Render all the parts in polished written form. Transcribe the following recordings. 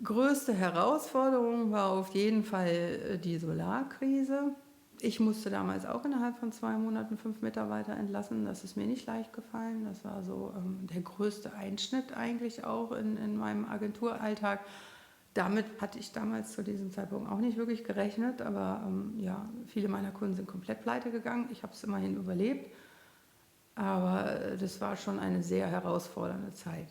Größte Herausforderung war auf jeden Fall die Solarkrise. Ich musste damals auch innerhalb von 2 Monaten 5 Mitarbeiter entlassen. Das ist mir nicht leicht gefallen. Das war so der größte Einschnitt eigentlich auch in meinem Agenturalltag. Damit hatte ich damals zu diesem Zeitpunkt auch nicht wirklich gerechnet, aber ja, viele meiner Kunden sind komplett pleite gegangen. Ich habe es immerhin überlebt, aber das war schon eine sehr herausfordernde Zeit.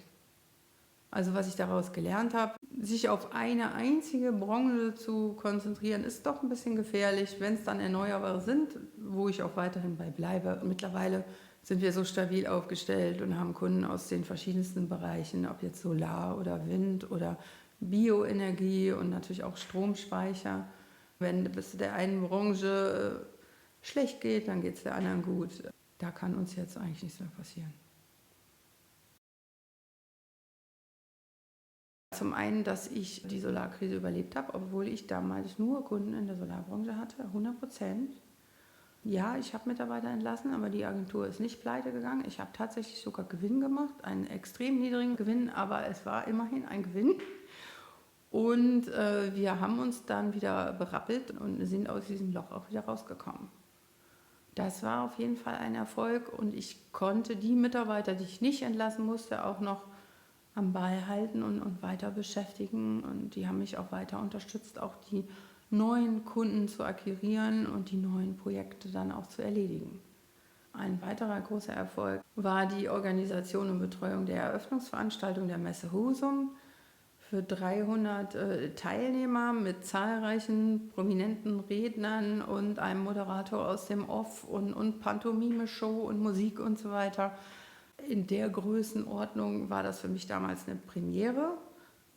Also was ich daraus gelernt habe, sich auf eine einzige Branche zu konzentrieren, ist doch ein bisschen gefährlich, wenn es dann Erneuerbare sind, wo ich auch weiterhin bei bleibe. Mittlerweile sind wir so stabil aufgestellt und haben Kunden aus den verschiedensten Bereichen, ob jetzt Solar oder Wind oder Bioenergie und natürlich auch Stromspeicher. Wenn es der einen Branche schlecht geht, dann geht es der anderen gut. Da kann uns jetzt eigentlich nichts mehr passieren. Zum einen, dass ich die Solarkrise überlebt habe, obwohl ich damals nur Kunden in der Solarbranche hatte, 100%. Ja, ich habe Mitarbeiter entlassen, aber die Agentur ist nicht pleite gegangen. Ich habe tatsächlich sogar Gewinn gemacht, einen extrem niedrigen Gewinn, aber es war immerhin ein Gewinn. Und wir haben uns dann wieder berappelt und sind aus diesem Loch auch wieder rausgekommen. Das war auf jeden Fall ein Erfolg und ich konnte die Mitarbeiter, die ich nicht entlassen musste, auch noch am Ball halten und weiter beschäftigen. Und die haben mich auch weiter unterstützt, auch die neuen Kunden zu akquirieren und die neuen Projekte dann auch zu erledigen. Ein weiterer großer Erfolg war die Organisation und Betreuung der Eröffnungsveranstaltung der Messe Husum für 300 Teilnehmer mit zahlreichen prominenten Rednern und einem Moderator aus dem Off und Pantomime-Show und Musik und so weiter. In der Größenordnung war das für mich damals eine Premiere,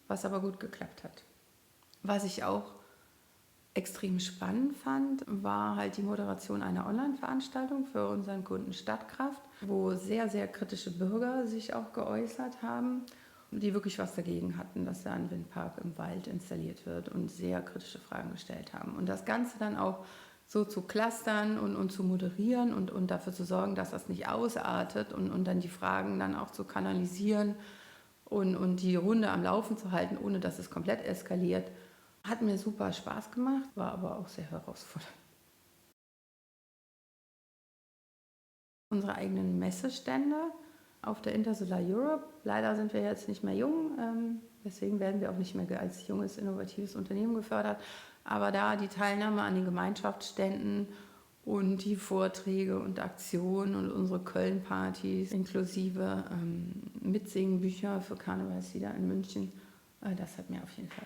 was aber gut geklappt hat. Was ich auch extrem spannend fand, war halt die Moderation einer Online-Veranstaltung für unseren Kunden Stadtkraft, wo sehr, sehr kritische Bürger sich auch geäußert haben, die wirklich was dagegen hatten, dass da ein Windpark im Wald installiert wird und sehr kritische Fragen gestellt haben. Und das Ganze dann auch so zu clustern und zu moderieren und dafür zu sorgen, dass das nicht ausartet und dann die Fragen dann auch zu kanalisieren und die Runde am Laufen zu halten, ohne dass es komplett eskaliert, hat mir super Spaß gemacht, war aber auch sehr herausfordernd. Unsere eigenen Messestände auf der Intersolar Europe. Leider sind wir jetzt nicht mehr jung, deswegen werden wir auch nicht mehr als junges, innovatives Unternehmen gefördert. Aber da die Teilnahme an den Gemeinschaftsständen und die Vorträge und Aktionen und unsere Köln-Partys inklusive Mitsingbücher für Karnevalslieder in München, das hat mir auf jeden Fall